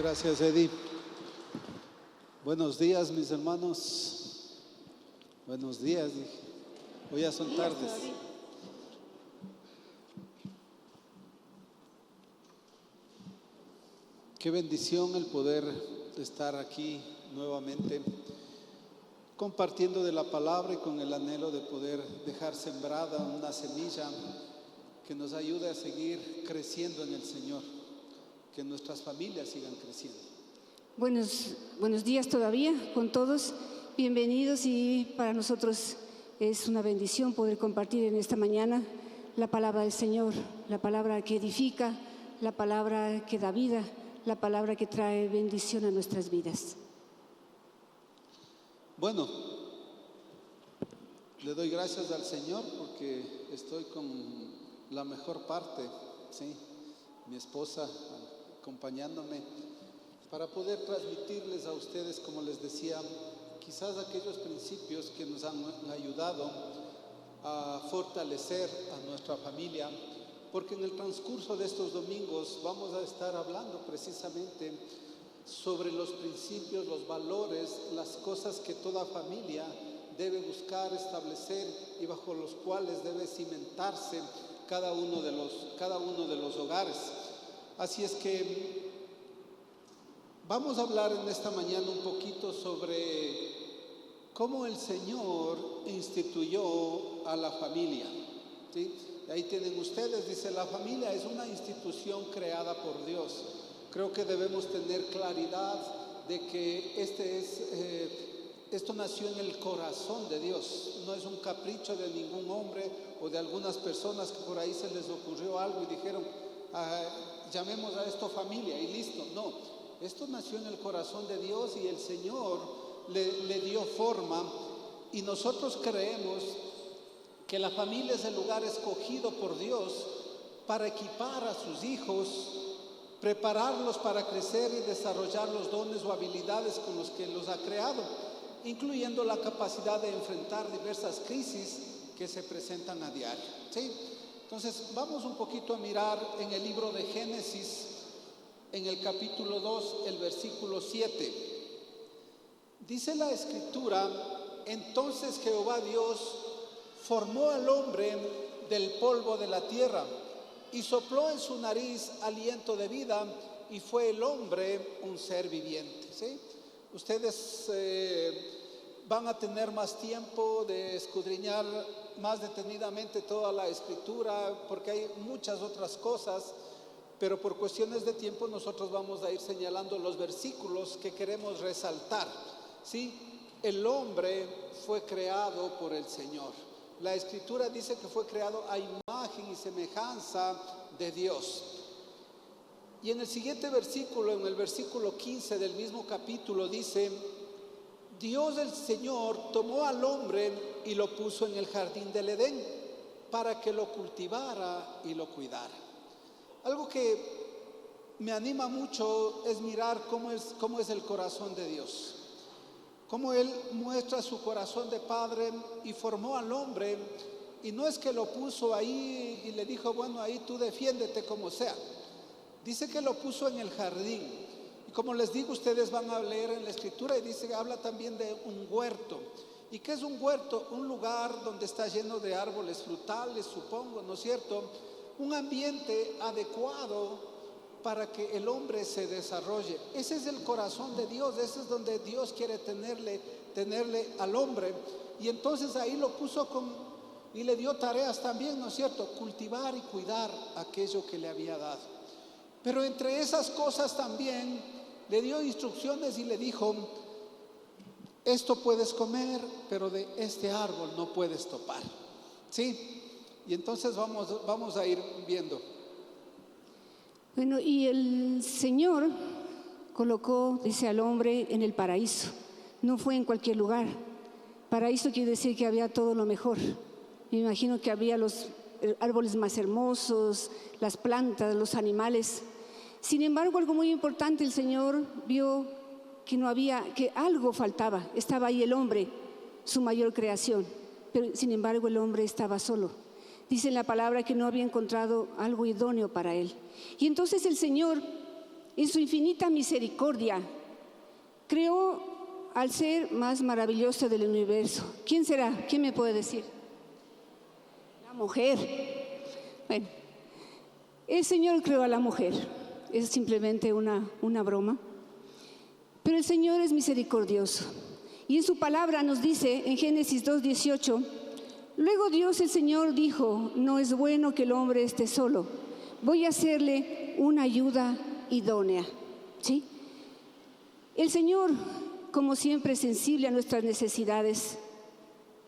Gracias, Eddie. Buenos días, mis hermanos. Buenos días, dije. Hoy ya son tardes. Qué bendición el poder estar aquí nuevamente compartiendo de la palabra y con el anhelo de poder dejar sembrada una semilla que nos ayude a seguir creciendo en el Señor, que nuestras familias sigan creciendo. Buenos días todavía con todos, bienvenidos, y para nosotros es una bendición poder compartir en esta mañana la palabra del Señor, la palabra que edifica, la palabra que da vida, la palabra que trae bendición a nuestras vidas. Bueno, le doy gracias al Señor porque estoy con la mejor parte, ¿sí? Mi esposa acompañándome para poder transmitirles a ustedes, como les decía, quizás aquellos principios que nos han ayudado a fortalecer a nuestra familia, porque en el transcurso de estos domingos vamos a estar hablando precisamente sobre los principios, los valores, las cosas que toda familia debe buscar establecer y bajo los cuales debe cimentarse cada uno de los hogares. Así es que vamos a hablar en esta mañana un poquito sobre cómo el Señor instituyó a la familia, ¿sí? Ahí tienen ustedes, dice, la familia es una institución creada por Dios. Creo que debemos tener claridad de que esto nació en el corazón de Dios, no es un capricho de ningún hombre o de algunas personas que por ahí se les ocurrió algo y dijeron, llamemos a esto familia y listo. No, esto nació en el corazón de Dios y el Señor le dio forma, y nosotros creemos que la familia es el lugar escogido por Dios para equipar a sus hijos, prepararlos para crecer y desarrollar los dones o habilidades con los que los ha creado, incluyendo la capacidad de enfrentar diversas crisis que se presentan a diario, ¿sí? Entonces, vamos un poquito a mirar en el libro de Génesis, en el capítulo 2, el versículo 7. Dice la Escritura: entonces Jehová Dios formó al hombre del polvo de la tierra y sopló en su nariz aliento de vida, y fue el hombre un ser viviente, ¿sí? Ustedes van a tener más tiempo de escudriñar más detenidamente toda la Escritura, porque hay muchas otras cosas, pero por cuestiones de tiempo nosotros vamos a ir señalando los versículos que queremos resaltar, ¿sí? El hombre fue creado por el Señor. La Escritura dice que fue creado a imagen y semejanza de Dios. Y en el siguiente versículo, en el versículo 15 del mismo capítulo, dice: Dios el Señor tomó al hombre y lo puso en el jardín del Edén para que lo cultivara y lo cuidara. Algo que me anima mucho es mirar cómo es el corazón de Dios, cómo Él muestra su corazón de padre y formó al hombre, y no es que lo puso ahí y le dijo, bueno, ahí tú defiéndete como sea. Dice que lo puso en el jardín, y como les digo, ustedes van a leer en la Escritura y dice que habla también de un huerto. ¿Y qué es un huerto? Un lugar donde está lleno de árboles frutales, supongo, ¿no es cierto? Un ambiente adecuado para que el hombre se desarrolle. Ese es el corazón de Dios, ese es donde Dios quiere tenerle al hombre. Y entonces ahí lo puso y le dio tareas también, ¿no es cierto? Cultivar y cuidar aquello que le había dado. Pero entre esas cosas también le dio instrucciones y le dijo: esto puedes comer, pero de este árbol no puedes topar, ¿sí? Y entonces vamos a ir viendo. Bueno, y el Señor colocó, dice, al hombre en el paraíso. No fue en cualquier lugar. Paraíso quiere decir que había todo lo mejor. Me imagino que había los árboles más hermosos, las plantas, los animales. Sin embargo, algo muy importante, el Señor vio que algo faltaba. Estaba ahí el hombre, su mayor creación, pero sin embargo el hombre estaba solo. Dice en la palabra que no había encontrado algo idóneo para él. Y entonces el Señor en su infinita misericordia, creó al ser más maravilloso del universo. ¿Quién será? ¿Quién me puede decir? La mujer. Bueno, el Señor creó a la mujer. Es simplemente una broma. Pero el Señor es misericordioso. Y en su palabra nos dice en Génesis 2:18, luego Dios el Señor dijo, no es bueno que el hombre esté solo, voy a hacerle una ayuda idónea. ¿Sí? El Señor, como siempre sensible a nuestras necesidades,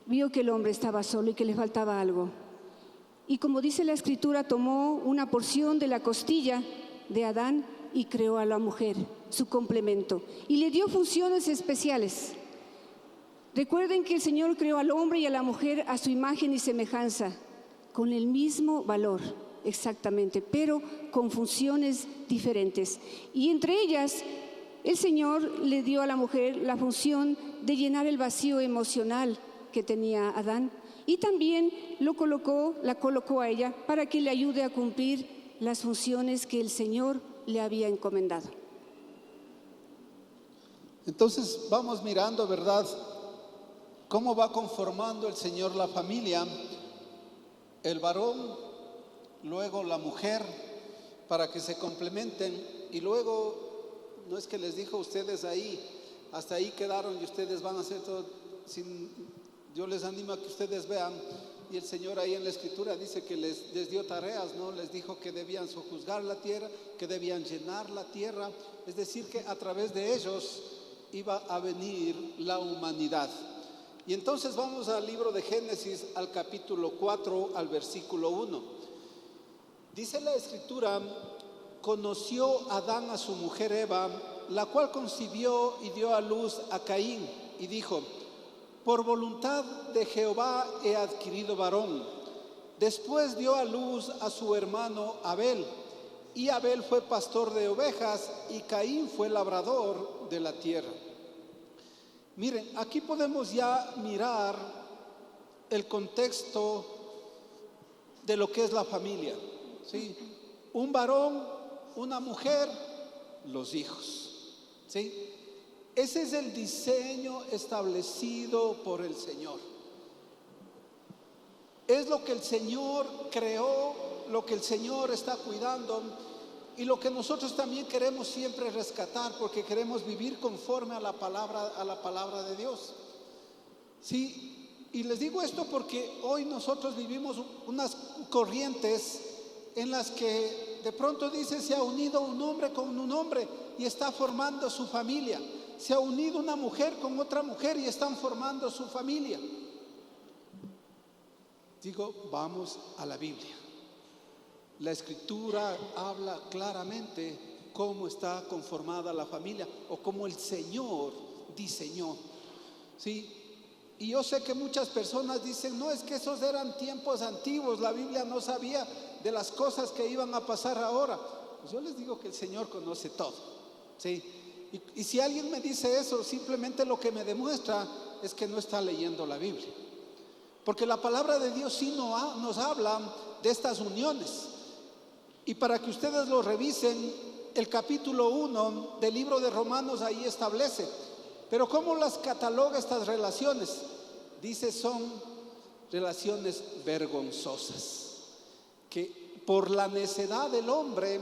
vio que el hombre estaba solo y que le faltaba algo. Y como dice la Escritura, tomó una porción de la costilla de Adán y creó a la mujer, su complemento, y le dio funciones especiales. Recuerden que el Señor creó al hombre y a la mujer a su imagen y semejanza, con el mismo valor, exactamente, pero con funciones diferentes. Y entre ellas, el Señor le dio a la mujer la función de llenar el vacío emocional que tenía Adán, y también la colocó a ella para que le ayude a cumplir las funciones que el Señor le había encomendado. Entonces vamos mirando, ¿verdad?, cómo va conformando el Señor la familia, el varón, luego la mujer, para que se complementen. Y luego, no es que les dijo a ustedes ahí, hasta ahí quedaron y ustedes van a hacer todo. Yo les animo a que ustedes vean, y el Señor ahí en la Escritura dice que les dio tareas, ¿no? Les dijo que debían sojuzgar la tierra, que debían llenar la tierra, es decir, que a través de ellos iba a venir la humanidad. Y entonces vamos al libro de Génesis, al capítulo 4, al versículo 1. Dice la Escritura, conoció Adán a su mujer Eva, la cual concibió y dio a luz a Caín, y dijo, por voluntad de Jehová he adquirido varón. Después dio a luz a su hermano Abel, y Abel fue pastor de ovejas, y Caín fue labrador de la tierra. Miren, aquí podemos ya mirar el contexto de lo que es la familia, ¿sí? Un varón, una mujer, los hijos, ¿sí? Ese es el diseño establecido por el Señor. Es lo que el Señor creó, lo que el Señor está cuidando y lo que nosotros también queremos siempre rescatar, porque queremos vivir conforme a la palabra de Dios. Sí, y les digo esto porque hoy nosotros vivimos unas corrientes en las que de pronto dice se ha unido un hombre con un hombre y está formando su familia. Se ha unido una mujer con otra mujer y están formando su familia. Digo, vamos a la Biblia. La Escritura habla claramente cómo está conformada la familia o cómo el Señor diseñó, ¿sí? Y yo sé que muchas personas dicen, no, es que esos eran tiempos antiguos, la Biblia no sabía de las cosas que iban a pasar ahora. Pues yo les digo que el Señor conoce todo, ¿sí? Y si alguien me dice eso, simplemente lo que me demuestra es que no está leyendo la Biblia. Porque la palabra de Dios sí nos habla de estas uniones. Y para que ustedes lo revisen, el capítulo 1 del libro de Romanos ahí establece. Pero ¿cómo las cataloga estas relaciones? Dice, son relaciones vergonzosas, que por la necedad del hombre,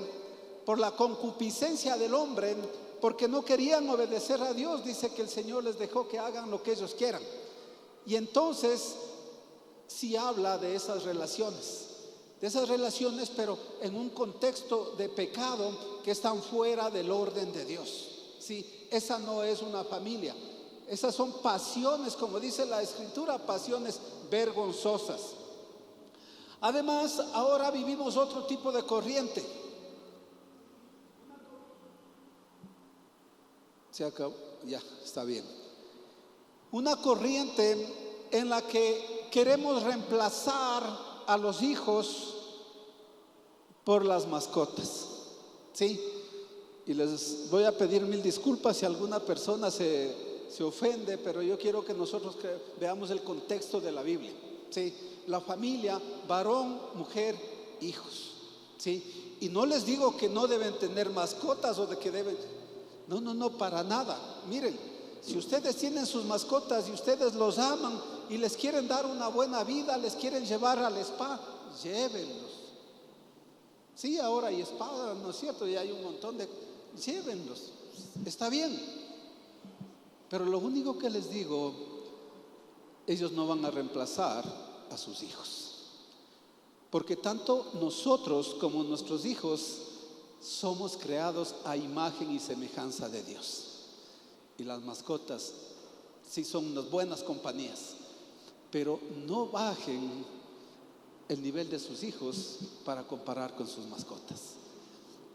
por la concupiscencia del hombre, porque no querían obedecer a Dios, dice que el Señor les dejó que hagan lo que ellos quieran. Y entonces sí habla de esas relaciones, pero en un contexto de pecado que están fuera del orden de Dios. Sí, esa no es una familia, esas son pasiones, como dice la Escritura, pasiones vergonzosas. Además, ahora vivimos otro tipo de corriente. Se acabó, ya, está bien. Una corriente en la que queremos reemplazar a los hijos por las mascotas, ¿sí? Y les voy a pedir 1000 disculpas si alguna persona se ofende, pero yo quiero que nosotros veamos el contexto de la Biblia, ¿sí? La familia, varón, mujer, hijos, ¿sí? Y no les digo que no deben tener mascotas o de que deben, no, para nada. Miren, si ustedes tienen sus mascotas y ustedes los aman y les quieren dar una buena vida, les quieren llevar al spa, llévenlos. Sí, ahora hay spa, ¿no es cierto? Y hay un montón de, llévenlos, está bien. Pero lo único que les digo, ellos no van a reemplazar a sus hijos. Porque tanto nosotros como nuestros hijos somos creados a imagen y semejanza de Dios. Y las mascotas sí son unas buenas compañías, pero no bajen el nivel de sus hijos para comparar con sus mascotas.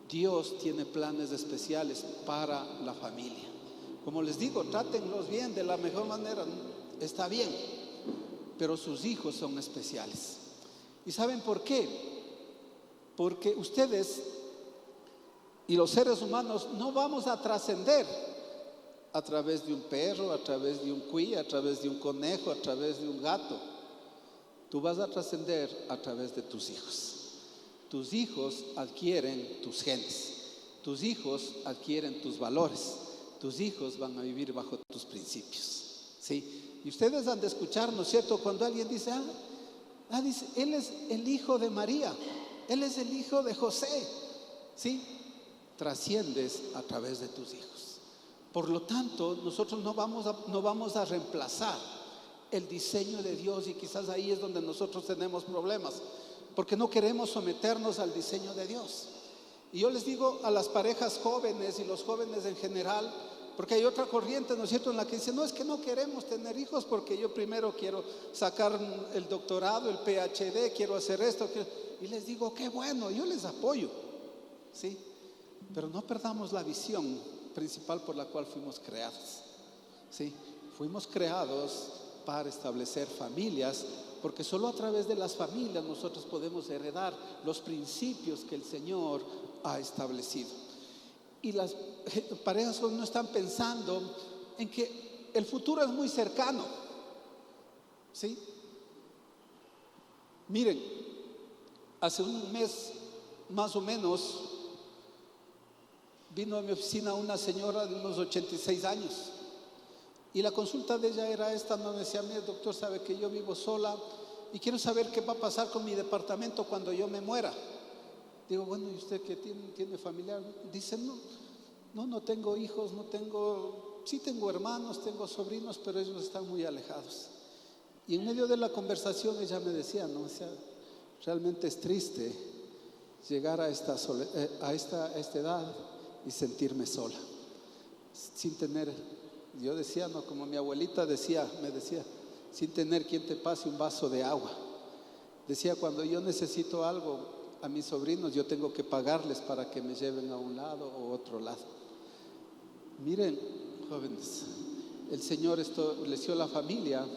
Dios tiene planes especiales para la familia. Como les digo, trátenlos bien, de la mejor manera, está bien, pero sus hijos son especiales. ¿Y saben por qué? Porque ustedes y los seres humanos no vamos a trascender a través de un perro, a través de un cuy, a través de un conejo, a través de un gato. Tú vas a trascender a través de tus hijos. Tus hijos adquieren tus genes, tus hijos adquieren tus valores, tus hijos van a vivir bajo tus principios, ¿sí? Y ustedes han de escuchar, ¿no es cierto? Cuando alguien dice, dice, él es el hijo de María, él es el hijo de José, ¿sí? Trasciendes a través de tus hijos. Por lo tanto, nosotros no vamos a reemplazar el diseño de Dios, y quizás ahí es donde nosotros tenemos problemas, porque no queremos someternos al diseño de Dios. Y yo les digo a las parejas jóvenes y los jóvenes en general, porque hay otra corriente, ¿no es cierto?, en la que dice, no, es que no queremos tener hijos porque yo primero quiero sacar el doctorado, el PhD, quiero hacer esto. Y les digo, qué bueno, yo les apoyo, ¿sí? Pero no perdamos la visión principal por la cual fuimos creados, ¿sí? Fuimos creados para establecer familias, porque solo a través de las familias nosotros podemos heredar los principios que el Señor ha establecido. Y las parejas no están pensando en que el futuro es muy cercano, ¿sí? Miren, hace un mes más o menos vino a mi oficina una señora de unos 86 años y la consulta de ella era esta. Me decía, mire doctor, sabe que yo vivo sola y quiero saber qué va a pasar con mi departamento cuando yo me muera. Digo, bueno, ¿y usted qué tiene familiar? Dice, no tengo hijos, sí tengo hermanos, tengo sobrinos, pero ellos están muy alejados. Y en medio de la conversación ella me decía, o sea, realmente es triste llegar a esta edad y sentirme sola, sin tener, yo decía, como mi abuelita me decía, sin tener quien te pase un vaso de agua. Decía, cuando yo necesito algo, a mis sobrinos yo tengo que pagarles para que me lleven a un lado o otro lado. Miren, jóvenes, el Señor estableció la familia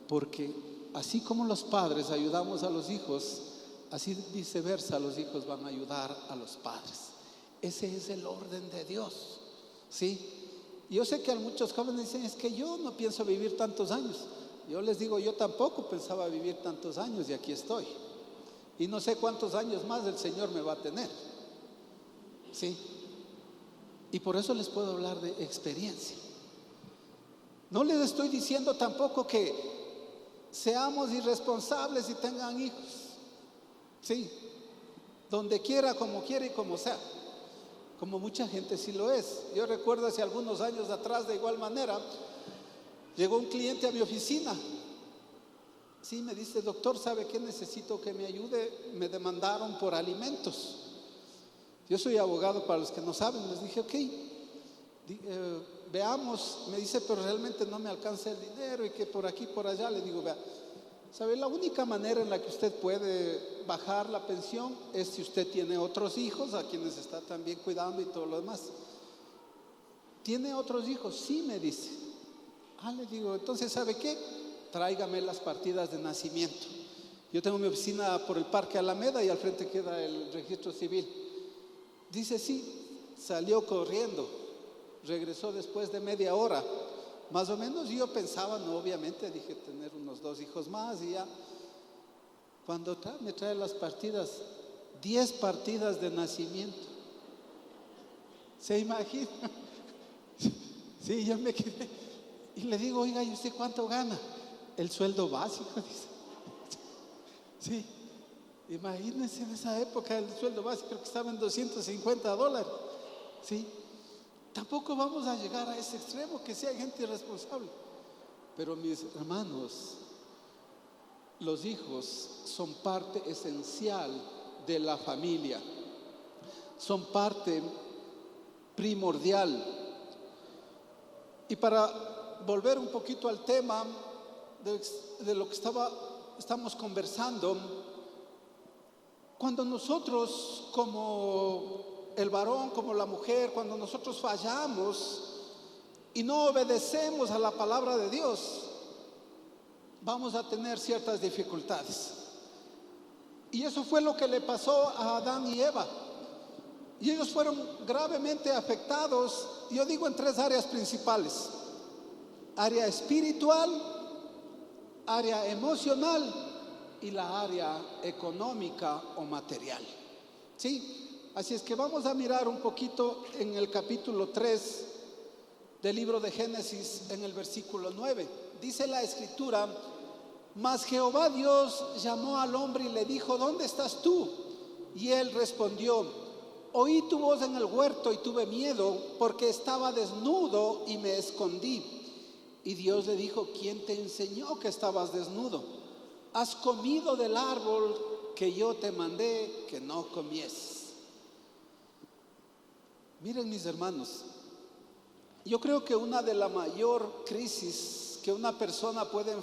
porque así como los padres ayudamos a los hijos, así viceversa los hijos van a ayudar a los padres. Ese es el orden de Dios, ¿sí? Yo sé que muchos jóvenes dicen, es que yo no pienso vivir tantos años. Yo les digo, yo tampoco pensaba vivir tantos años y aquí estoy. Y no sé cuántos años más el Señor me va a tener, ¿sí? Y por eso les puedo hablar de experiencia. No les estoy diciendo tampoco que seamos irresponsables y tengan hijos, ¿sí? Donde quiera, como quiera y como sea. Como mucha gente sí lo es. Yo recuerdo hace algunos años atrás, de igual manera, llegó un cliente a mi oficina. Sí, me dice, doctor, ¿sabe qué? Necesito que me ayude. Me demandaron por alimentos. Yo soy abogado, para los que no saben. Les dije, ok, veamos. Me dice, pero realmente no me alcanza el dinero y que por aquí, por allá. Le digo, vea, ¿sabe? La única manera en la que usted puede bajar la pensión es si usted tiene otros hijos a quienes está también cuidando y todo lo demás. ¿Tiene otros hijos? Sí, me dice. Le digo, entonces, ¿sabe qué? Tráigame las partidas de nacimiento. Yo tengo mi oficina por el Parque Alameda y al frente queda el registro civil. Dice, sí. Salió corriendo, regresó después de media hora más o menos. Yo pensaba, no, obviamente, dije, tener unos 2 hijos más. Y ya cuando me trae las partidas, 10 partidas de nacimiento. ¿Se imagina? Sí, yo me quedé. Y le digo, oiga, ¿y usted cuánto gana? El sueldo básico, dice. Sí, imagínense en esa época el sueldo básico que estaba en $250. Sí, tampoco vamos a llegar a ese extremo que sea gente irresponsable. Pero mis hermanos, los hijos son parte esencial de la familia, son parte primordial. Y para volver un poquito al tema de lo que estamos conversando, cuando nosotros como el varón, como la mujer, cuando nosotros fallamos y no obedecemos a la palabra de Dios, vamos a tener ciertas dificultades. Y eso fue lo que le pasó a Adán y Eva. Y ellos fueron gravemente afectados, yo digo, en 3 áreas principales: área espiritual, área emocional y la área económica o material. ¿Sí? Así es que vamos a mirar un poquito en el capítulo 3 del libro de Génesis, en el versículo 9. Dice la escritura: mas Jehová Dios llamó al hombre y le dijo, ¿dónde estás tú? Y él respondió, oí tu voz en el huerto y tuve miedo porque estaba desnudo y me escondí. Y Dios le dijo, ¿quién te enseñó que estabas desnudo? Has comido del árbol que yo te mandé que no comieses. Miren, mis hermanos, yo creo que una de las mayor crisis que una persona puede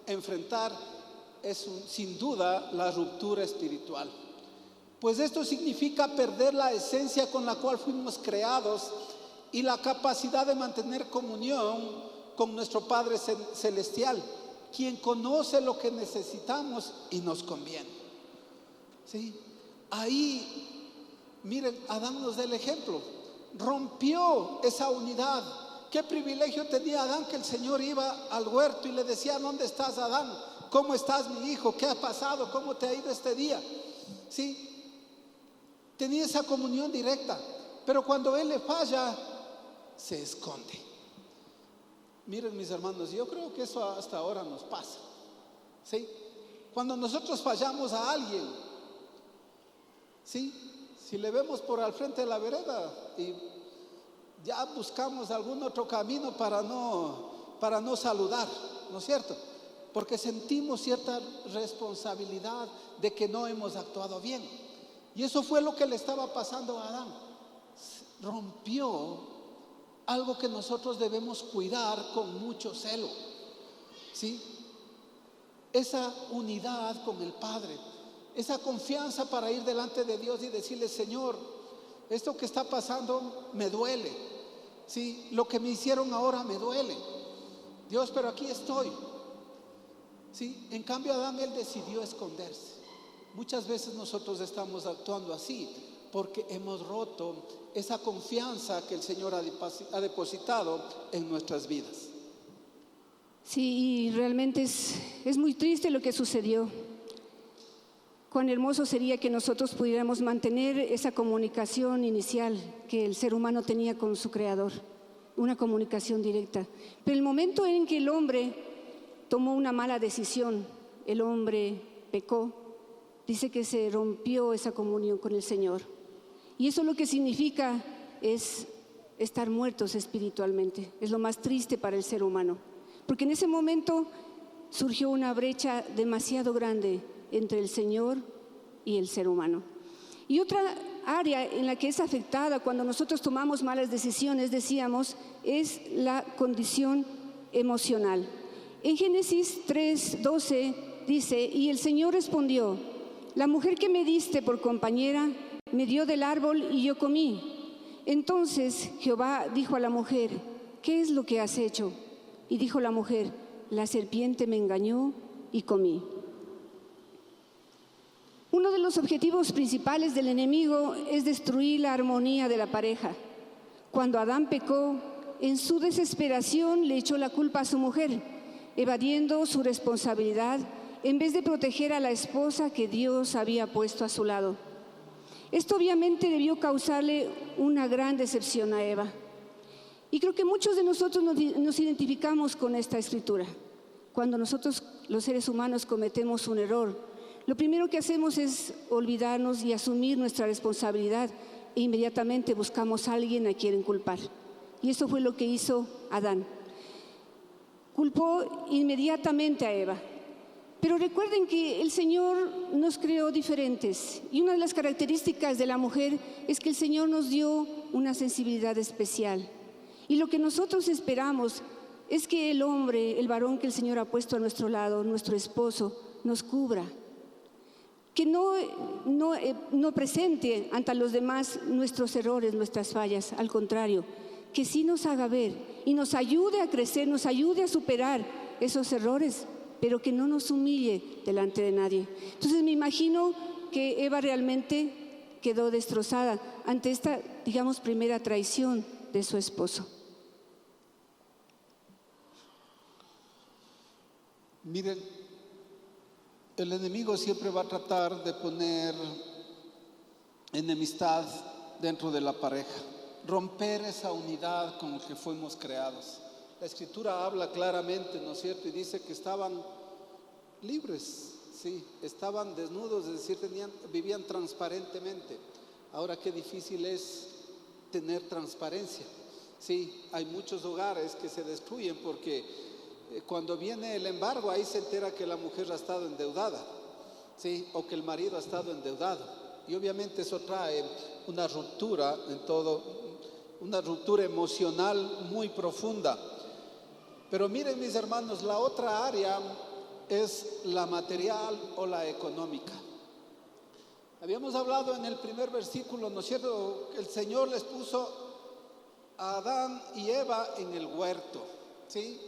enfrentar es sin duda la ruptura espiritual. Pues esto significa perder la esencia con la cual fuimos creados y la capacidad de mantener comunión con nuestro Padre Celestial, quien conoce lo que necesitamos y nos conviene. ¿Sí? Ahí, miren, Adán nos da el ejemplo. Rompió esa unidad. Qué privilegio tenía Adán, que el Señor iba al huerto y le decía, ¿dónde estás, Adán? ¿Cómo estás, mi hijo? ¿Qué ha pasado? ¿Cómo te ha ido este día? ¿Sí? Tenía esa comunión directa, pero cuando él le falla, se esconde. Miren, mis hermanos, yo creo que eso hasta ahora nos pasa. ¿Sí? Cuando nosotros fallamos a alguien, ¿sí? Si le vemos por al frente de la vereda y ya buscamos algún otro camino para no saludar, ¿no es cierto? Porque sentimos cierta responsabilidad de que no hemos actuado bien. Y eso fue lo que le estaba pasando a Adán. Rompió algo que nosotros debemos cuidar con mucho celo, ¿sí? Esa unidad con el Padre, esa confianza para ir delante de Dios y decirle, Señor, esto que está pasando me duele, ¿sí? Lo que me hicieron ahora me duele, Dios, pero aquí estoy, ¿sí? En cambio Adán, él decidió esconderse. Muchas veces nosotros estamos actuando así porque hemos roto esa confianza que el Señor ha depositado en nuestras vidas. Sí, y realmente es muy triste lo que sucedió. Cuán hermoso sería que nosotros pudiéramos mantener esa comunicación inicial que el ser humano tenía con su Creador, una comunicación directa. Pero el momento en que el hombre tomó una mala decisión, el hombre pecó, dice que se rompió esa comunión con el Señor. Y eso lo que significa es estar muertos espiritualmente. Es lo más triste para el ser humano. Porque en ese momento surgió una brecha demasiado grande entre el Señor y el ser humano. Y otra área en la que es afectada cuando nosotros tomamos malas decisiones, decíamos, es la condición emocional. En Génesis 3:12 dice, y el Señor respondió, la mujer que me diste por compañera me dio del árbol y yo comí. Entonces Jehová dijo a la mujer, ¿qué es lo que has hecho? Y dijo la mujer, la serpiente me engañó y comí. Uno de los objetivos principales del enemigo es destruir la armonía de la pareja. Cuando Adán pecó, en su desesperación le echó la culpa a su mujer, evadiendo su responsabilidad en vez de proteger a la esposa que Dios había puesto a su lado. Esto obviamente debió causarle una gran decepción a Eva. Y creo que muchos de nosotros nos identificamos con esta escritura. Cuando nosotros, los seres humanos, cometemos un error, lo primero que hacemos es olvidarnos y asumir nuestra responsabilidad e inmediatamente buscamos a alguien a quien culpar. Y eso fue lo que hizo Adán. Culpó inmediatamente a Eva. Pero recuerden que el Señor nos creó diferentes y una de las características de la mujer es que el Señor nos dio una sensibilidad especial. Y lo que nosotros esperamos es que el hombre, el varón que el Señor ha puesto a nuestro lado, nuestro esposo, nos cubra. Que no presente ante los demás nuestros errores, nuestras fallas, al contrario, que sí nos haga ver y nos ayude a crecer, nos ayude a superar esos errores, pero que no nos humille delante de nadie. Entonces me imagino que Eva realmente quedó destrozada ante esta, digamos, primera traición de su esposo. Miren, el enemigo siempre va a tratar de poner enemistad dentro de la pareja, romper esa unidad con la que fuimos creados. La Escritura habla claramente, ¿no es cierto? Y dice que estaban libres, sí, estaban desnudos, es decir, vivían transparentemente. Ahora qué difícil es tener transparencia. Sí, hay muchos hogares que se destruyen porque cuando viene el embargo, ahí se entera que la mujer ha estado endeudada, ¿sí? O que el marido ha estado endeudado. Y obviamente eso trae una ruptura en todo, una ruptura emocional muy profunda. Pero miren, mis hermanos, la otra área es la material o la económica. Habíamos hablado en el primer versículo, ¿no es cierto? El Señor les puso a Adán y Eva en el huerto, ¿sí?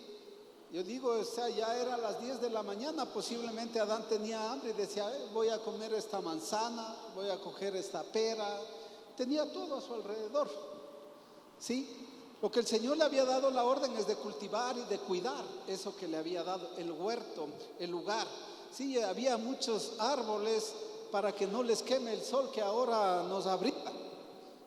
Yo digo, o sea, ya era las 10 de la mañana, posiblemente Adán tenía hambre y decía, voy a comer esta manzana, voy a coger esta pera. Tenía todo a su alrededor, ¿sí? Lo que el Señor le había dado la orden es de cultivar y de cuidar eso que le había dado, el huerto, el lugar. Sí, había muchos árboles para que no les queme el sol que ahora nos abriga.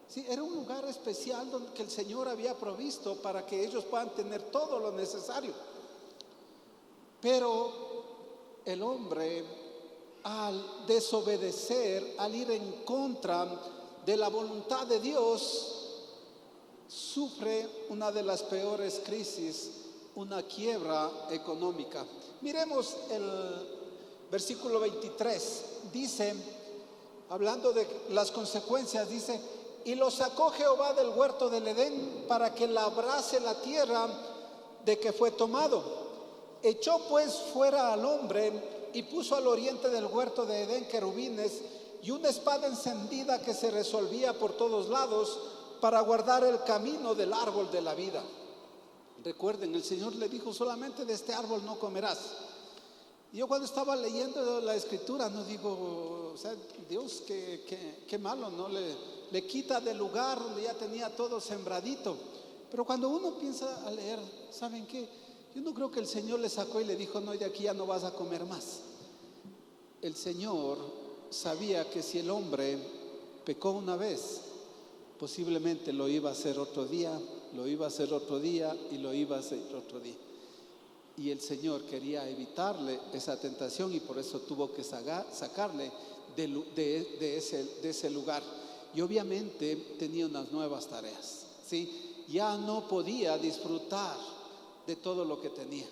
Sí, era un lugar especial donde que el Señor había provisto para que ellos puedan tener todo lo necesario. Pero el hombre, al desobedecer, al ir en contra de la voluntad de Dios, sufre una de las peores crisis, una quiebra económica. Miremos el versículo 23, dice, hablando de las consecuencias, dice, y lo sacó Jehová del huerto del Edén para que labrase la tierra de que fue tomado. Echó pues fuera al hombre y puso al oriente del huerto de Edén querubines y una espada encendida que se resolvía por todos lados para guardar el camino del árbol de la vida. Recuerden, el Señor le dijo, solamente de este árbol no comerás. Y yo cuando estaba leyendo la Escritura, no digo, o sea, Dios, qué malo, ¿no? Le quita del lugar donde ya tenía todo sembradito. Pero cuando uno piensa a leer, ¿saben qué? Yo no creo que el Señor le sacó y le dijo, no, de aquí ya no vas a comer más. El Señor sabía que si el hombre pecó una vez, posiblemente lo iba a hacer otro día, lo iba a hacer otro día y lo iba a hacer otro día. Y el Señor quería evitarle esa tentación y por eso tuvo que sacarle de ese lugar. Y obviamente tenía unas nuevas tareas, ¿sí? Ya no podía disfrutar de todo lo que tenía.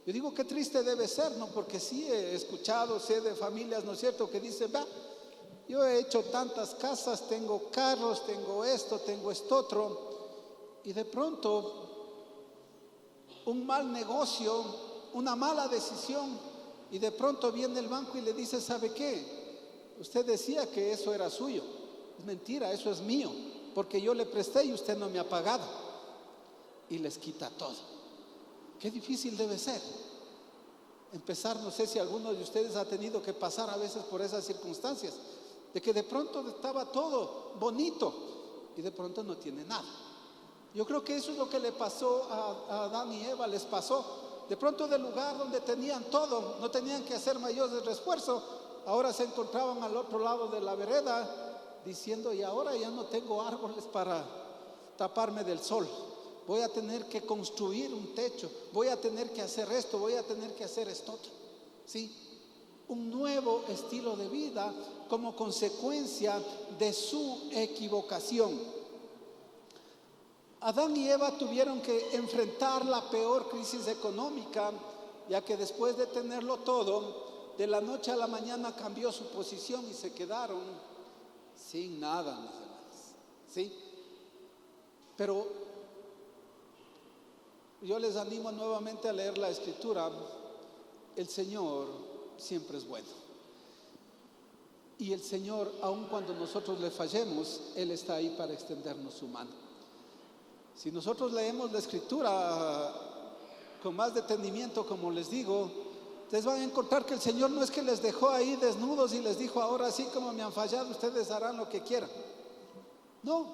Yo digo, qué triste debe ser, ¿no? Porque sí he escuchado, sé de familias, ¿no es cierto?, que dicen, va, yo he hecho tantas casas, tengo carros, tengo esto otro, y de pronto un mal negocio, una mala decisión, y de pronto viene el banco y le dice, ¿sabe qué? Usted decía que eso era suyo. Es mentira, eso es mío, porque yo le presté y usted no me ha pagado. Y les quita todo. Qué difícil debe ser empezar, no sé si alguno de ustedes ha tenido que pasar a veces por esas circunstancias, de que de pronto estaba todo bonito y de pronto no tiene nada. Yo creo que eso es lo que le pasó a Adán y Eva, les pasó. De pronto del lugar donde tenían todo, no tenían que hacer mayores esfuerzos, ahora se encontraban al otro lado de la vereda diciendo, y ahora ya no tengo árboles para taparme del sol, voy a tener que construir un techo, voy a tener que hacer esto, voy a tener que hacer esto otro. ¿Sí? Un nuevo estilo de vida como consecuencia de su equivocación. Adán y Eva tuvieron que enfrentar la peor crisis económica, ya que después de tenerlo todo, de la noche a la mañana cambió su posición y se quedaron sin nada, mis hermanos. ¿Sí? Pero yo les animo nuevamente a leer la Escritura. El Señor siempre es bueno. Y el Señor, aun cuando nosotros le fallemos, Él está ahí para extendernos su mano. Si nosotros leemos la Escritura con más detenimiento, como les digo, ustedes van a encontrar que el Señor no es que les dejó ahí desnudos y les dijo, ahora sí como me han fallado, ustedes harán lo que quieran. No,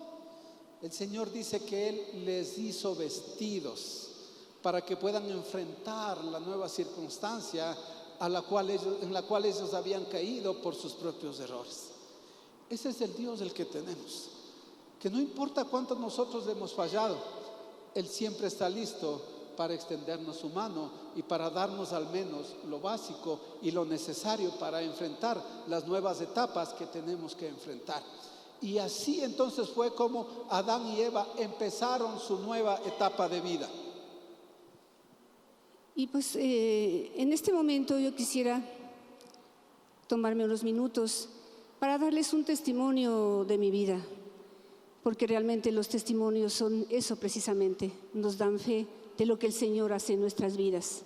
el Señor dice que Él les hizo vestidos para que puedan enfrentar la nueva circunstancia en la cual ellos habían caído por sus propios errores. Ese es el Dios del que tenemos, que no importa cuánto nosotros hemos fallado, Él siempre está listo para extendernos su mano y para darnos al menos lo básico y lo necesario para enfrentar las nuevas etapas que tenemos que enfrentar. Y así entonces fue como Adán y Eva empezaron su nueva etapa de vida. Y pues en este momento yo quisiera tomarme unos minutos para darles un testimonio de mi vida, porque realmente los testimonios son eso precisamente, nos dan fe de lo que el Señor hace en nuestras vidas.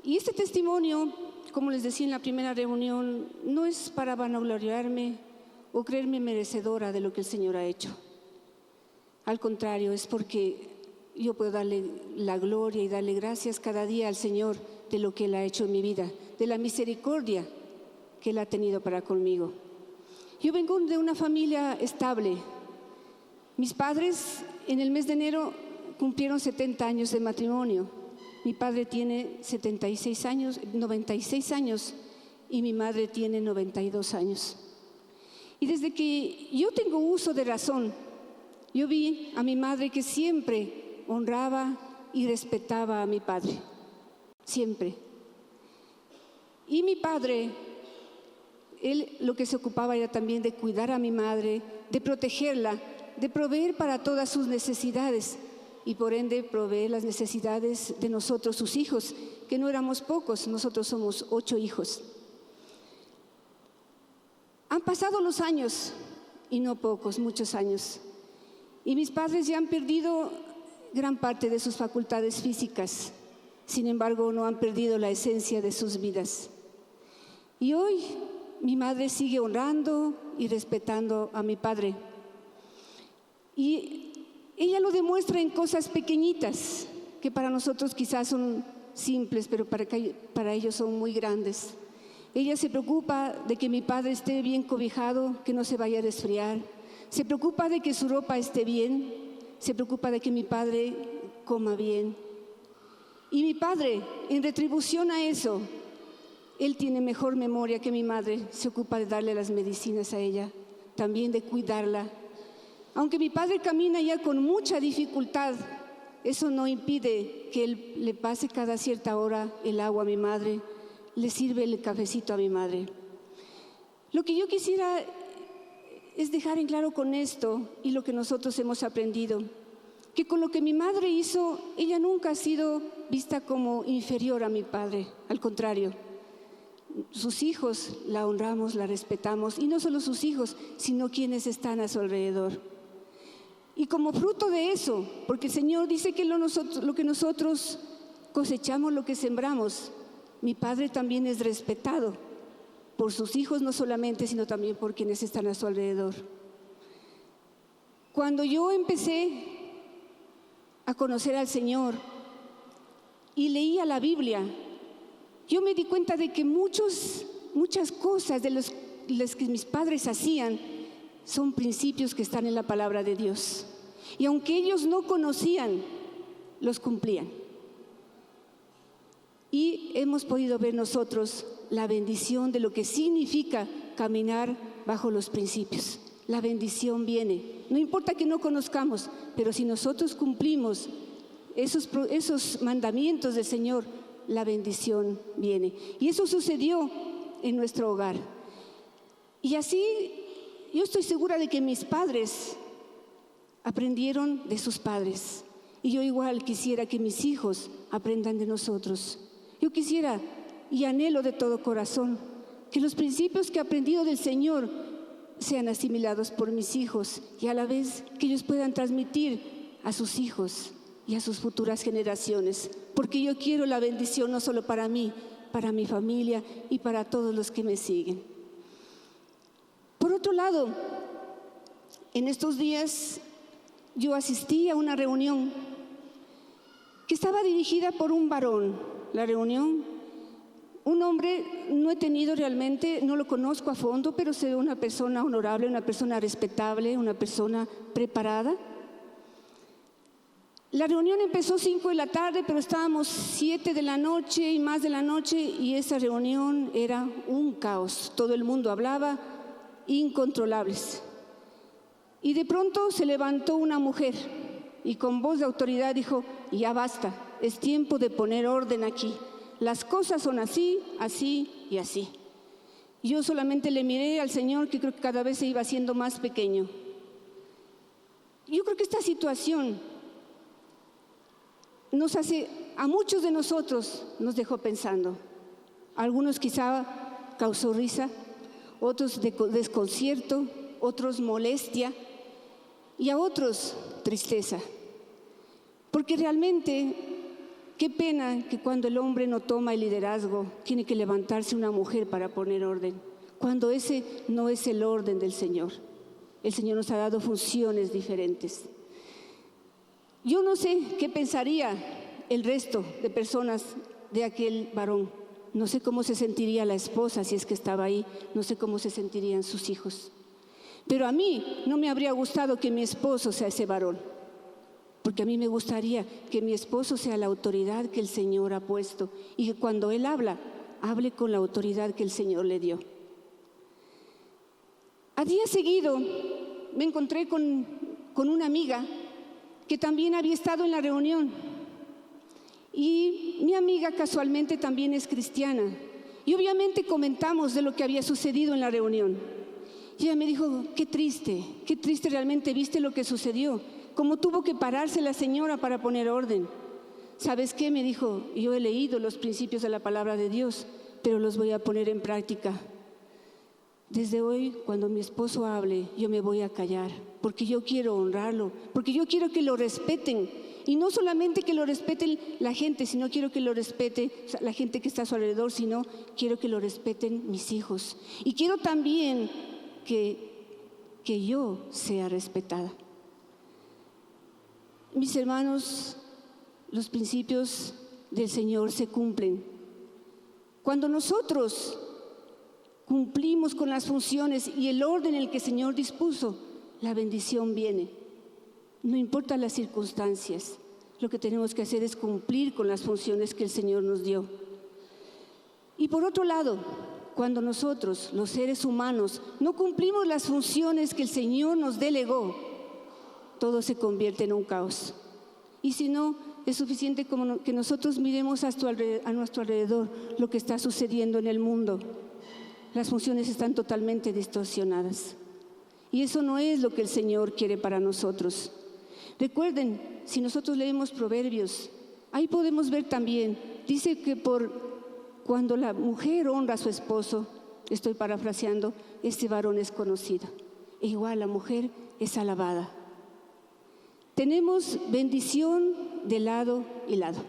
Y este testimonio, como les decía en la primera reunión, no es para vanagloriarme o creerme merecedora de lo que el Señor ha hecho. Al contrario, es porque yo puedo darle la gloria y darle gracias cada día al Señor de lo que Él ha hecho en mi vida, de la misericordia que Él ha tenido para conmigo. Yo vengo de una familia estable. Mis padres en el mes de enero cumplieron 70 años de matrimonio. Mi padre tiene 96 años y mi madre tiene 92 años. Y desde que yo tengo uso de razón, yo vi a mi madre que siempre honraba y respetaba a mi padre, siempre. Y mi padre, él lo que se ocupaba era también de cuidar a mi madre, de protegerla, de proveer para todas sus necesidades y por ende proveer las necesidades de nosotros, sus hijos, que no éramos pocos, nosotros somos 8 hijos. Han pasado los años, y no pocos, muchos años, y mis padres ya han perdido gran parte de sus facultades físicas, sin embargo no han perdido la esencia de sus vidas. Y hoy mi madre sigue honrando y respetando a mi padre. Y ella lo demuestra en cosas pequeñitas, que para nosotros quizás son simples, pero para ellos son muy grandes. Ella se preocupa de que mi padre esté bien cobijado, que no se vaya a resfriar. Se preocupa de que su ropa esté bien. Se preocupa de que mi padre coma bien. Y mi padre, en retribución a eso, él tiene mejor memoria que mi madre. Se ocupa de darle las medicinas a ella, también de cuidarla. Aunque mi padre camina ya con mucha dificultad, eso no impide que él le pase cada cierta hora el agua a mi madre, le sirve el cafecito a mi madre. Lo que yo quisiera es dejar en claro con esto y lo que nosotros hemos aprendido, que con lo que mi madre hizo, ella nunca ha sido vista como inferior a mi padre, al contrario. Sus hijos la honramos, la respetamos, y no solo sus hijos, sino quienes están a su alrededor. Y como fruto de eso, porque el Señor dice que lo que nosotros cosechamos, lo que sembramos, mi padre también es respetado por sus hijos, no solamente, sino también por quienes están a su alrededor. Cuando yo empecé a conocer al Señor y leía la Biblia, yo me di cuenta de que muchas cosas de las que mis padres hacían son principios que están en la palabra de Dios. Y aunque ellos no conocían, los cumplían. Y hemos podido ver nosotros la bendición de lo que significa caminar bajo los principios, la bendición viene. No importa que no conozcamos, pero si nosotros cumplimos esos mandamientos del Señor, la bendición viene. Y eso sucedió en nuestro hogar. Y así yo estoy segura de que mis padres aprendieron de sus padres. Y yo igual quisiera que mis hijos aprendan de nosotros. Yo quisiera y anhelo de todo corazón que los principios que he aprendido del Señor sean asimilados por mis hijos y a la vez que ellos puedan transmitir a sus hijos y a sus futuras generaciones, porque yo quiero la bendición no solo para mí, para mi familia y para todos los que me siguen. Por otro lado, en estos días yo asistí a una reunión que estaba dirigida por un varón. La reunión, un hombre, no he tenido realmente, no lo conozco a fondo, pero sé una persona honorable, una persona respetable, una persona preparada. La reunión empezó 5 de la tarde, pero estábamos 7 de la noche y más de la noche, y esa reunión era un caos. Todo el mundo hablaba, incontrolables. Y de pronto se levantó una mujer y con voz de autoridad dijo: ya basta, es tiempo de poner orden aquí. Las cosas son así, así y así. Yo solamente le miré al Señor, que creo que cada vez se iba haciendo más pequeño. Yo creo que esta situación nos hace, a muchos de nosotros nos dejó pensando. Algunos quizá causó risa, otros desconcierto, otros molestia y a otros tristeza. Porque realmente, qué pena que cuando el hombre no toma el liderazgo, tiene que levantarse una mujer para poner orden, cuando ese no es el orden del Señor. El Señor nos ha dado funciones diferentes. Yo no sé qué pensaría el resto de personas de aquel varón. No sé cómo se sentiría la esposa si es que estaba ahí. No sé cómo se sentirían sus hijos. Pero a mí no me habría gustado que mi esposo sea ese varón. Porque a mí me gustaría que mi esposo sea la autoridad que el Señor ha puesto. Y que cuando él habla, hable con la autoridad que el Señor le dio. A día seguido me encontré con una amiga que también había estado en la reunión. Y mi amiga casualmente también es cristiana. Y obviamente comentamos de lo que había sucedido en la reunión. Y ella me dijo: qué triste realmente, ¿viste lo que sucedió? Cómo tuvo que pararse la señora para poner orden. ¿Sabes qué? Me dijo: yo he leído los principios de la palabra de Dios, pero los voy a poner en práctica. Desde hoy, cuando mi esposo hable, yo me voy a callar, porque yo quiero honrarlo, porque yo quiero que lo respeten. Y no solamente que lo respeten la gente, sino quiero que lo respete la gente que está a su alrededor, sino quiero que lo respeten mis hijos. Y quiero también que yo sea respetada. Mis hermanos, los principios del Señor se cumplen. Cuando nosotros cumplimos con las funciones y el orden en el que el Señor dispuso, la bendición viene. No importa las circunstancias, lo que tenemos que hacer es cumplir con las funciones que el Señor nos dio. Y por otro lado, cuando nosotros, los seres humanos, no cumplimos las funciones que el Señor nos delegó, todo se convierte en un caos. Y si no, es suficiente como que nosotros miremos a nuestro alrededor lo que está sucediendo en el mundo. Las funciones están totalmente distorsionadas. Y eso no es lo que el Señor quiere para nosotros. Recuerden, si nosotros leemos Proverbios, ahí podemos ver también, dice que cuando la mujer honra a su esposo, estoy parafraseando, este varón es conocido. E igual la mujer es alabada. Tenemos bendición de lado y lado.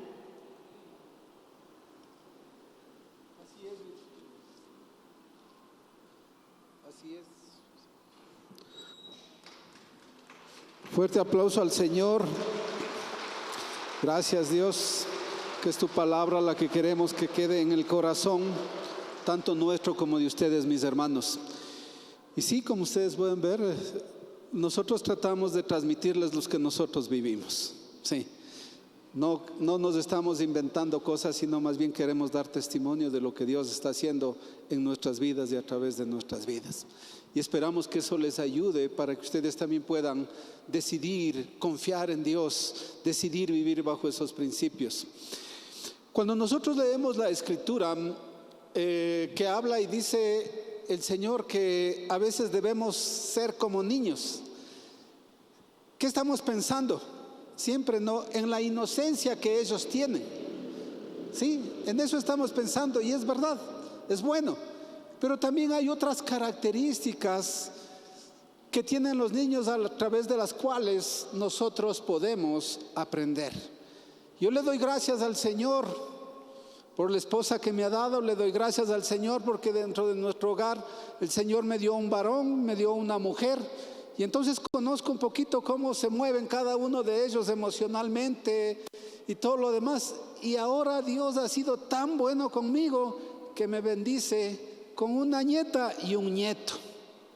Fuerte aplauso al Señor. Gracias, Dios, que es tu palabra la que queremos que quede en el corazón, tanto nuestro como de ustedes, mis hermanos. Y sí, como ustedes pueden ver, nosotros tratamos de transmitirles los que nosotros vivimos. Sí. No nos estamos inventando cosas, sino más bien queremos dar testimonio de lo que Dios está haciendo en nuestras vidas y a través de nuestras vidas. y esperamos que eso les ayude para que ustedes también puedan decidir confiar en Dios, decidir vivir bajo esos principios. Cuando nosotros leemos la Escritura que habla y dice el Señor que a veces debemos ser como niños, ¿qué estamos pensando? Siempre no en la inocencia que ellos tienen. Sí, en eso estamos pensando y es verdad, es bueno. Pero también hay otras características que tienen los niños a través de las cuales nosotros podemos aprender. Yo le doy gracias al Señor por la esposa que me ha dado, le doy gracias al Señor porque dentro de nuestro hogar el Señor me dio un varón, me dio una mujer, y entonces conozco un poquito cómo se mueven cada uno de ellos emocionalmente y todo lo demás. Y ahora Dios ha sido tan bueno conmigo que me bendice con una nieta y un nieto,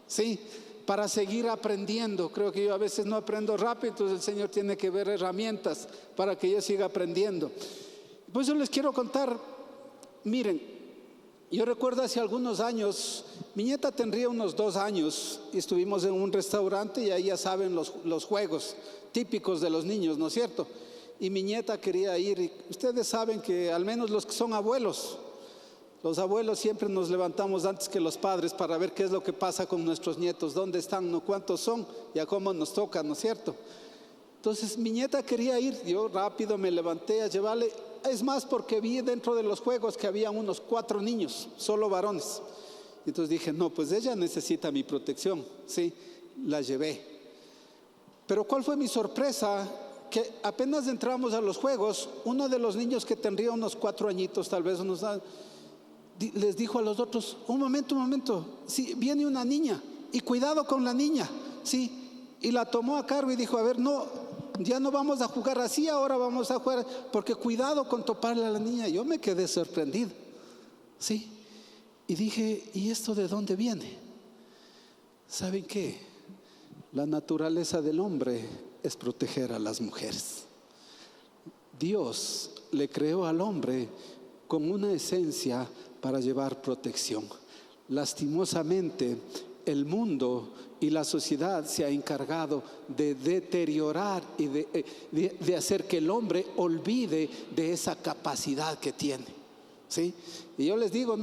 ¿sí? Para seguir aprendiendo. Creo que yo a veces no aprendo rápido, entonces el Señor tiene que ver herramientas para que yo siga aprendiendo. Pues yo les quiero contar, miren, yo recuerdo hace algunos años, mi nieta tendría unos 2 años y estuvimos en un restaurante y ahí ya saben los juegos típicos de los niños, ¿no es cierto? Y mi nieta quería ir y ustedes saben que al menos los que son abuelos, los abuelos siempre nos levantamos antes que los padres para ver qué es lo que pasa con nuestros nietos, dónde están, no cuántos son y a cómo nos toca, ¿no es cierto? Entonces mi nieta quería ir, yo rápido me levanté a llevarle, es más porque vi dentro de los juegos que había unos 4 niños, solo varones. Entonces dije, no, pues ella necesita mi protección, sí, la llevé. Pero ¿cuál fue mi sorpresa? Que apenas entramos a los juegos, uno de los niños que tendría unos 4 añitos, tal vez unos, les dijo a los otros, un momento, sí, viene una niña y cuidado con la niña, sí, y la tomó a cargo y dijo, a ver, no, ya no vamos a jugar así, ahora vamos a jugar, porque cuidado con toparle a la niña. Yo me quedé sorprendido, sí, y dije, ¿y esto de dónde viene? ¿Saben qué? La naturaleza del hombre es proteger a las mujeres. Dios le creó al hombre con una esencia para llevar protección. Lastimosamente, el mundo y la sociedad se ha encargado de deteriorar y de hacer que el hombre olvide de esa capacidad que tiene, ¿sí? Y yo les digo,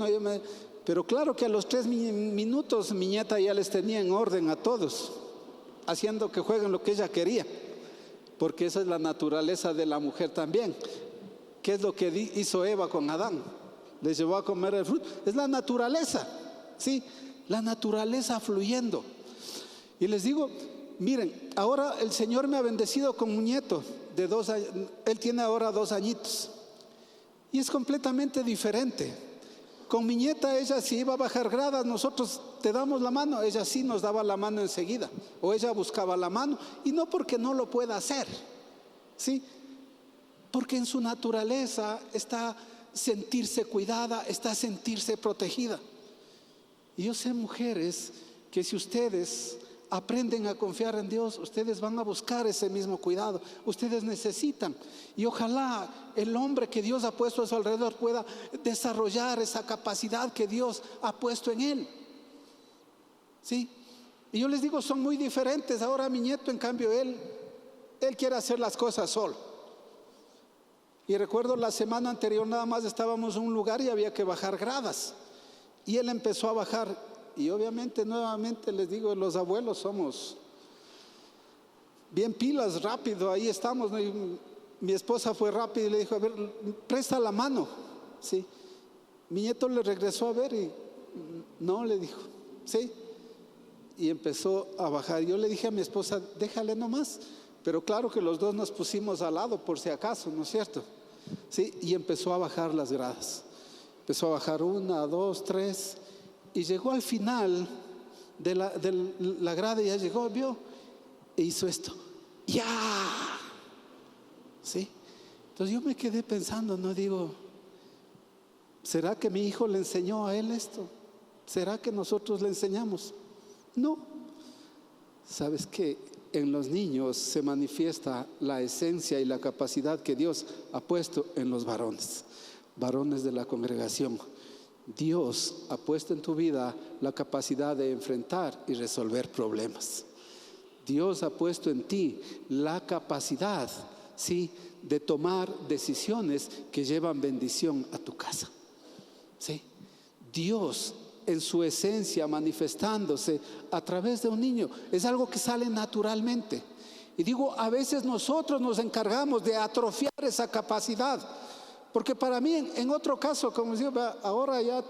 pero claro que a los 3 minutos mi nieta ya les tenía en orden a todos, haciendo que jueguen lo que ella quería, porque esa es la naturaleza de la mujer también. ¿Qué es lo que hizo Eva con Adán? Les llevó a comer el fruto. Es la naturaleza, ¿sí? La naturaleza fluyendo. Y les digo, miren, ahora el Señor me ha bendecido con un nieto de 2 años. Él tiene ahora 2 añitos. Y es completamente diferente. Con mi nieta, ella si iba a bajar gradas, nosotros te damos la mano, ella sí nos daba la mano enseguida, o ella buscaba la mano, y no porque no lo pueda hacer, ¿sí? Porque en su naturaleza está sentirse cuidada, está sentirse protegida. Y yo sé, mujeres, que si ustedes aprenden a confiar en Dios, ustedes van a buscar ese mismo cuidado, ustedes necesitan, y ojalá el hombre que Dios ha puesto a su alrededor pueda desarrollar esa capacidad que Dios ha puesto en él, ¿sí? Y yo les digo, son muy diferentes. Ahora mi nieto, en cambio, él quiere hacer las cosas solo. Y recuerdo la semana anterior nada más estábamos en un lugar y había que bajar gradas, y él empezó a bajar. Y obviamente, nuevamente les digo, los abuelos somos bien pilas, rápido, ahí estamos, ¿no? Y mi esposa fue rápida y le dijo, a ver, presta la mano, ¿sí? Mi nieto le regresó a ver y no, le dijo, ¿sí? Y empezó a bajar. Yo le dije a mi esposa, déjale nomás, pero claro que los dos nos pusimos al lado por si acaso, ¿no es cierto? ¿Sí? Y empezó a bajar las gradas, empezó a bajar 1, 2, 3, y llegó al final de la grada, ya llegó, vio, e hizo esto, ¡ya! ¿Sí? Entonces yo me quedé pensando, no digo, ¿será que mi hijo le enseñó a él esto? ¿Será que nosotros le enseñamos? No. ¿Sabes qué? En los niños se manifiesta la esencia y la capacidad que Dios ha puesto en los varones de la congregación. Dios ha puesto en tu vida la capacidad de enfrentar y resolver problemas. Dios ha puesto en ti la capacidad, ¿sí?, de tomar decisiones que llevan bendición a tu casa. ¿Sí? Dios en su esencia manifestándose a través de un niño es algo que sale naturalmente. Y digo, a veces nosotros nos encargamos de atrofiar esa capacidad, porque para mí en otro caso, como digo, ahora ya,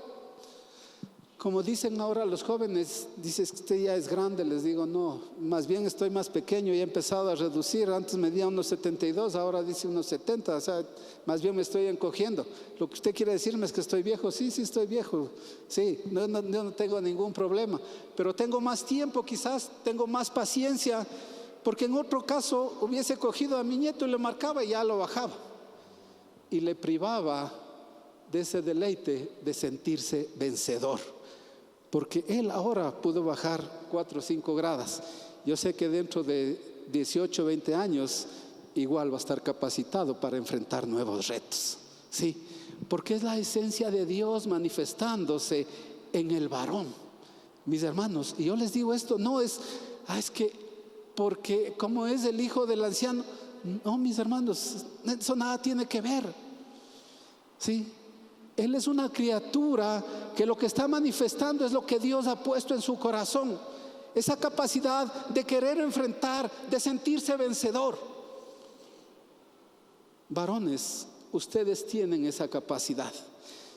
como dicen ahora los jóvenes, dices que usted ya es grande, les digo, no, más bien estoy más pequeño y he empezado a reducir. Antes medía unos 72, ahora dice unos 70, o sea, más bien me estoy encogiendo. Lo que usted quiere decirme es que estoy viejo. Sí, estoy viejo, sí, yo no tengo ningún problema, pero tengo más tiempo, quizás tengo más paciencia, porque en otro caso hubiese cogido a mi nieto y le marcaba y ya lo bajaba y le privaba de ese deleite de sentirse vencedor. Porque él ahora pudo bajar 4 o 5 gradas. Yo sé que dentro de 18, 20 años igual va a estar capacitado para enfrentar nuevos retos. Sí, porque es la esencia de Dios manifestándose en el varón. Mis hermanos, y yo les digo esto, no es que porque como es el hijo del anciano. No, mis hermanos, eso nada tiene que ver. Sí, él es una criatura que lo que está manifestando es lo que Dios ha puesto en su corazón. Esa capacidad de querer enfrentar, de sentirse vencedor. Varones, ustedes tienen esa capacidad.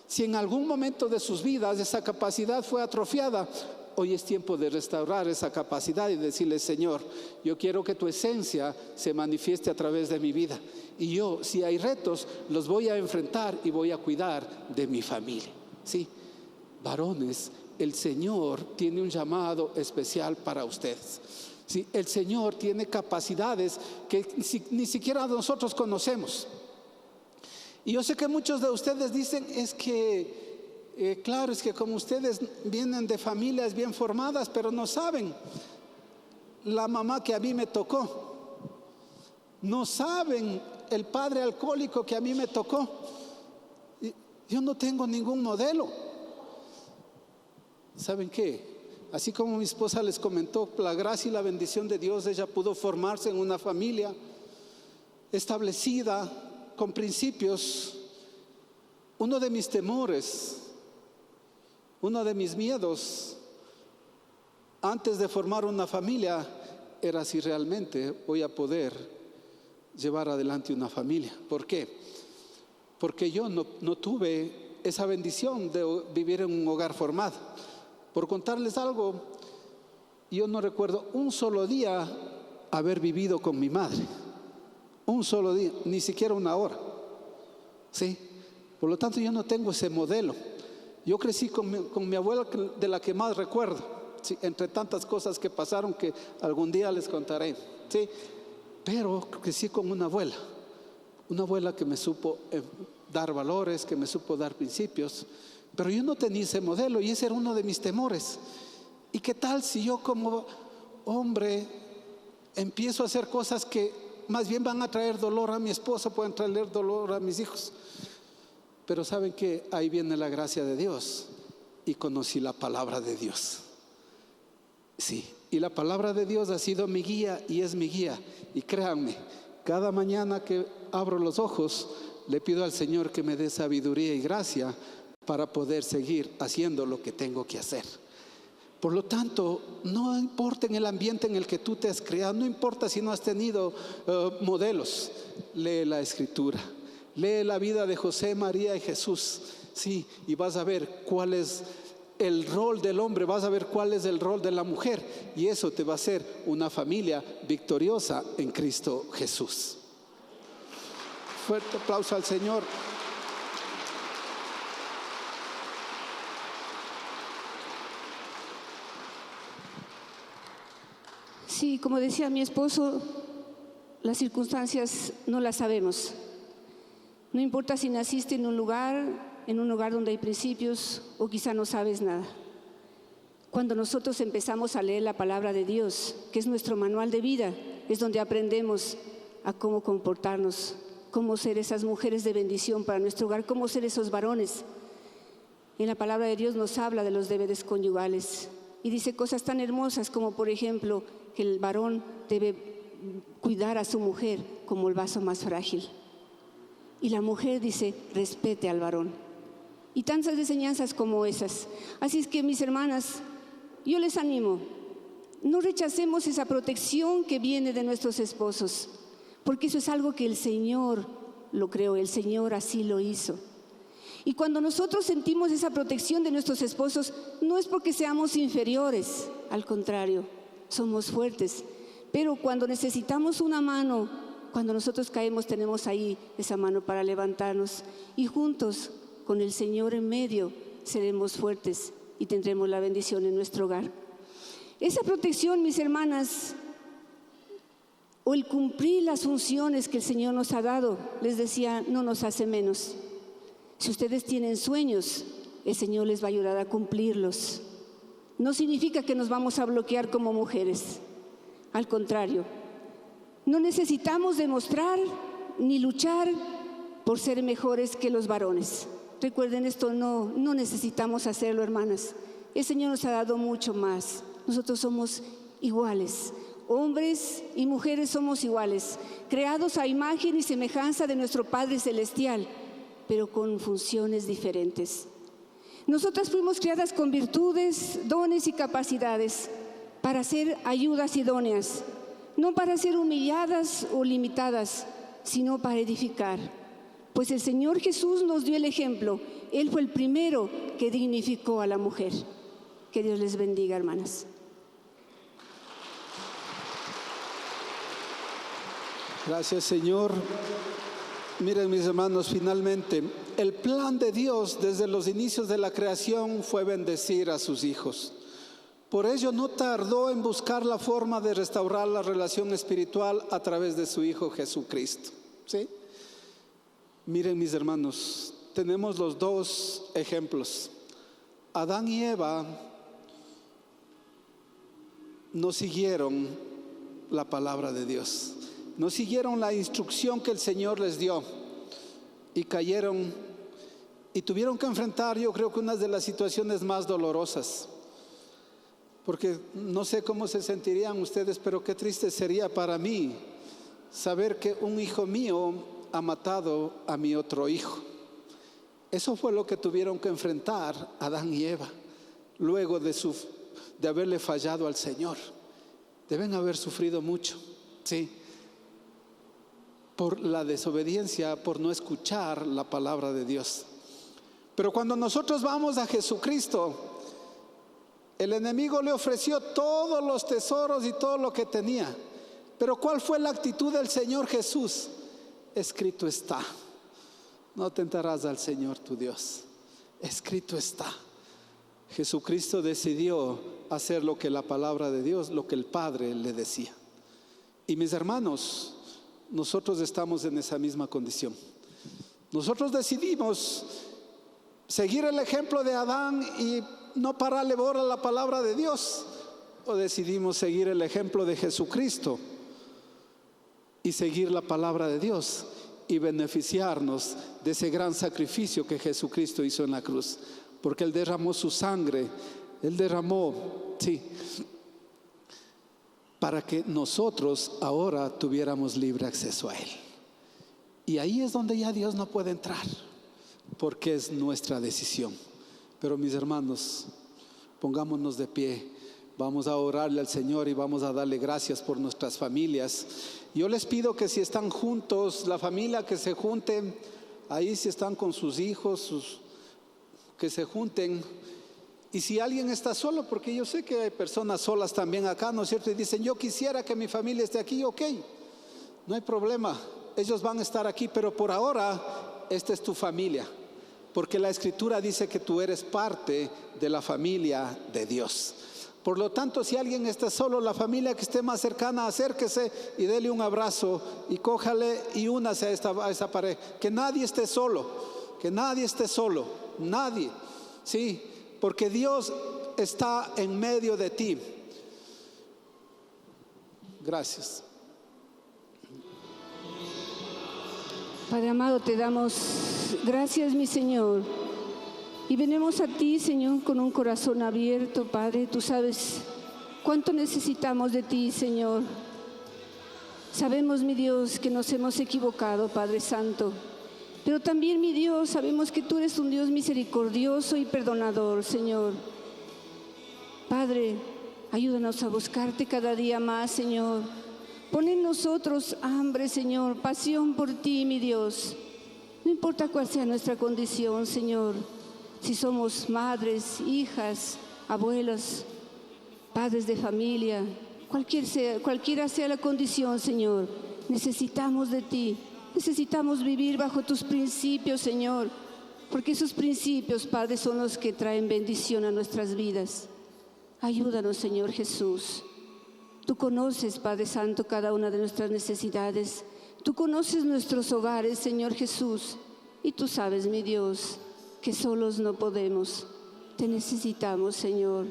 Si en algún momento de sus vidas esa capacidad fue atrofiada, hoy es tiempo de restaurar esa capacidad y decirle: Señor, yo quiero que tu esencia se manifieste a través de mi vida. Y yo, si hay retos, los voy a enfrentar y voy a cuidar de mi familia. Sí, varones, el Señor tiene un llamado especial para ustedes. Sí, el Señor tiene capacidades que ni siquiera nosotros conocemos. Y yo sé que muchos de ustedes dicen, es que claro, es que como ustedes vienen de familias bien formadas, pero no saben la mamá que a mí me tocó, no saben el padre alcohólico que a mí me tocó. Yo no tengo ningún modelo. ¿Saben qué? Así como mi esposa les comentó, la gracia y la bendición de Dios, ella pudo formarse en una familia establecida, con principios. Uno de mis temores, uno de mis miedos antes de formar una familia era si realmente voy a poder llevar adelante una familia. ¿Por qué? Porque yo no tuve esa bendición de vivir en un hogar formado. Por contarles algo, yo no recuerdo un solo día haber vivido con mi madre. Un solo día, ni siquiera una hora. ¿Sí? Por lo tanto, yo no tengo ese modelo. Yo crecí con mi abuela, de la que más recuerdo, ¿sí?, entre tantas cosas que pasaron que algún día les contaré, ¿sí? Pero crecí con una abuela que me supo dar valores, que me supo dar principios, pero yo no tenía ese modelo y ese era uno de mis temores. ¿Y qué tal si yo como hombre empiezo a hacer cosas que más bien van a traer dolor a mi esposa, pueden traer dolor a mis hijos? Pero ¿saben qué? Ahí viene la gracia de Dios y conocí la palabra de Dios. Sí, y la palabra de Dios ha sido mi guía y es mi guía. Y créanme, cada mañana que abro los ojos, le pido al Señor que me dé sabiduría y gracia para poder seguir haciendo lo que tengo que hacer. Por lo tanto, no importa en el ambiente en el que tú te has creado, no importa si no has tenido modelos, lee la Escritura, lee la vida de José, María y Jesús, sí, y vas a ver cuál es el rol del hombre, vas a ver cuál es el rol de la mujer, y eso te va a hacer una familia victoriosa en Cristo Jesús. Fuerte aplauso al Señor. Sí, como decía mi esposo, las circunstancias no las sabemos. No importa si naciste en un hogar donde hay principios, o quizá no sabes nada. Cuando nosotros empezamos a leer la palabra de Dios, que es nuestro manual de vida, es donde aprendemos a cómo comportarnos, cómo ser esas mujeres de bendición para nuestro hogar, cómo ser esos varones. en la palabra de Dios nos habla de los deberes conyugales y dice cosas tan hermosas como, por ejemplo, que el varón debe cuidar a su mujer como el vaso más frágil. Y la mujer dice, respete al varón. Y tantas enseñanzas como esas. Así es que, mis hermanas, yo les animo, no rechacemos esa protección que viene de nuestros esposos, porque eso es algo que el Señor lo creó, el Señor así lo hizo. Y cuando nosotros sentimos esa protección de nuestros esposos, no es porque seamos inferiores, al contrario, somos fuertes. Pero cuando necesitamos una mano, cuando nosotros caemos, tenemos ahí esa mano para levantarnos. Y juntos, con el Señor en medio, seremos fuertes y tendremos la bendición en nuestro hogar. Esa protección, mis hermanas, o el cumplir las funciones que el Señor nos ha dado, les decía, no nos hace menos. Si ustedes tienen sueños, el Señor les va a ayudar a cumplirlos. No significa que nos vamos a bloquear como mujeres. Al contrario, no necesitamos demostrar ni luchar por ser mejores que los varones. Recuerden esto, no necesitamos hacerlo, hermanas. El Señor nos ha dado mucho más. Nosotros somos iguales. Hombres y mujeres somos iguales, creados a imagen y semejanza de nuestro Padre Celestial, pero con funciones diferentes. Nosotras fuimos creadas con virtudes, dones y capacidades para ser ayudas idóneas, no para ser humilladas o limitadas, sino para edificar. Pues el Señor Jesús nos dio el ejemplo. Él fue el primero que dignificó a la mujer. Que Dios les bendiga, hermanas. Gracias, Señor. Miren, mis hermanos, finalmente, el plan de Dios desde los inicios de la creación fue bendecir a sus hijos. Por ello no tardó en buscar la forma de restaurar la relación espiritual a través de su Hijo Jesucristo. ¿Sí? Miren, mis hermanos, tenemos los dos ejemplos. Adán y Eva no siguieron la palabra de Dios, no siguieron la instrucción que el Señor les dio y cayeron y tuvieron que enfrentar, yo creo que una de las situaciones más dolorosas. Porque no sé cómo se sentirían ustedes, pero qué triste sería para mí saber que un hijo mío ha matado a mi otro hijo. Eso fue lo que tuvieron que enfrentar Adán y Eva, luego de haberle fallado al Señor. Deben haber sufrido mucho, sí, por la desobediencia, por no escuchar la palabra de Dios. Pero cuando nosotros vamos a Jesucristo, el enemigo le ofreció todos los tesoros y todo lo que tenía. Pero ¿cuál fue la actitud del Señor Jesús? Escrito está: no tentarás al Señor tu Dios. Escrito está. Jesucristo decidió hacer lo que la palabra de Dios, lo que el Padre le decía. Y mis hermanos, nosotros estamos en esa misma condición. Nosotros decidimos seguir el ejemplo de Adán y no pararle bola a la palabra de Dios, o decidimos seguir el ejemplo de Jesucristo y seguir la palabra de Dios y beneficiarnos de ese gran sacrificio que Jesucristo hizo en la cruz, porque Él derramó su sangre, Él derramó, sí, para que nosotros ahora tuviéramos libre acceso a Él. Y ahí es donde ya Dios no puede entrar, porque es nuestra decisión. Pero mis hermanos, pongámonos de pie, vamos a orarle al Señor y vamos a darle gracias por nuestras familias. Yo les pido que si están juntos, la familia, que se junten, ahí si están con sus hijos, que se junten. Y si alguien está solo, porque yo sé que hay personas solas también acá, ¿no es cierto? Y dicen, yo quisiera que mi familia esté aquí, ok, no hay problema, ellos van a estar aquí, pero por ahora esta es tu familia. Porque la Escritura dice que tú eres parte de la familia de Dios. Por lo tanto, si alguien está solo, la familia que esté más cercana, acérquese y dele un abrazo y cójale y únase a esa pareja. Que nadie esté solo, que nadie esté solo, nadie. Sí, porque Dios está en medio de ti. Gracias. Padre amado, te damos gracias, mi Señor, Y venimos a ti, Señor, con un corazón abierto, Padre. Tú sabes cuánto necesitamos de ti, Señor. Sabemos, mi Dios, que nos hemos equivocado, Padre Santo. Pero también, mi Dios, sabemos que tú eres un Dios misericordioso y perdonador, Señor. Padre, ayúdanos a buscarte cada día más, Señor. Pon en nosotros hambre, Señor, pasión por ti, mi Dios. No importa cuál sea nuestra condición, Señor. Si somos madres, hijas, abuelos, padres de familia, cualquiera sea la condición, Señor, necesitamos de ti. Necesitamos vivir bajo tus principios, Señor, porque esos principios, Padre, son los que traen bendición a nuestras vidas. Ayúdanos, Señor Jesús. Tú conoces, Padre Santo, cada una de nuestras necesidades. Tú conoces nuestros hogares, Señor Jesús. Y tú sabes, mi Dios, que solos no podemos. Te necesitamos, Señor.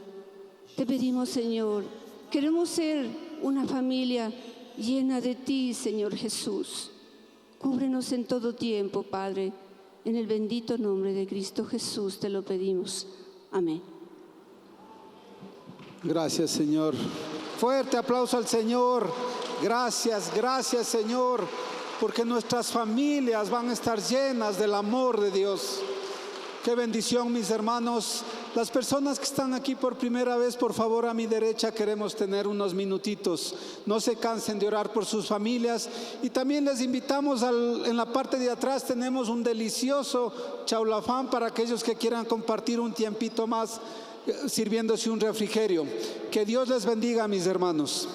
Te pedimos, Señor, queremos ser una familia llena de ti, Señor Jesús. Cúbrenos en todo tiempo, Padre. En el bendito nombre de Cristo Jesús te lo pedimos. Amén. Gracias, Señor. Fuerte aplauso al Señor. Gracias, gracias, Señor, porque nuestras familias van a estar llenas del amor de Dios. Qué bendición, mis hermanos. Las personas que están aquí por primera vez, por favor, a mi derecha queremos tener unos minutitos. No se cansen de orar por sus familias. Y también les invitamos en la parte de atrás tenemos un delicioso chaulafán para aquellos que quieran compartir un tiempito más sirviéndose un refrigerio. Que Dios les bendiga, mis hermanos.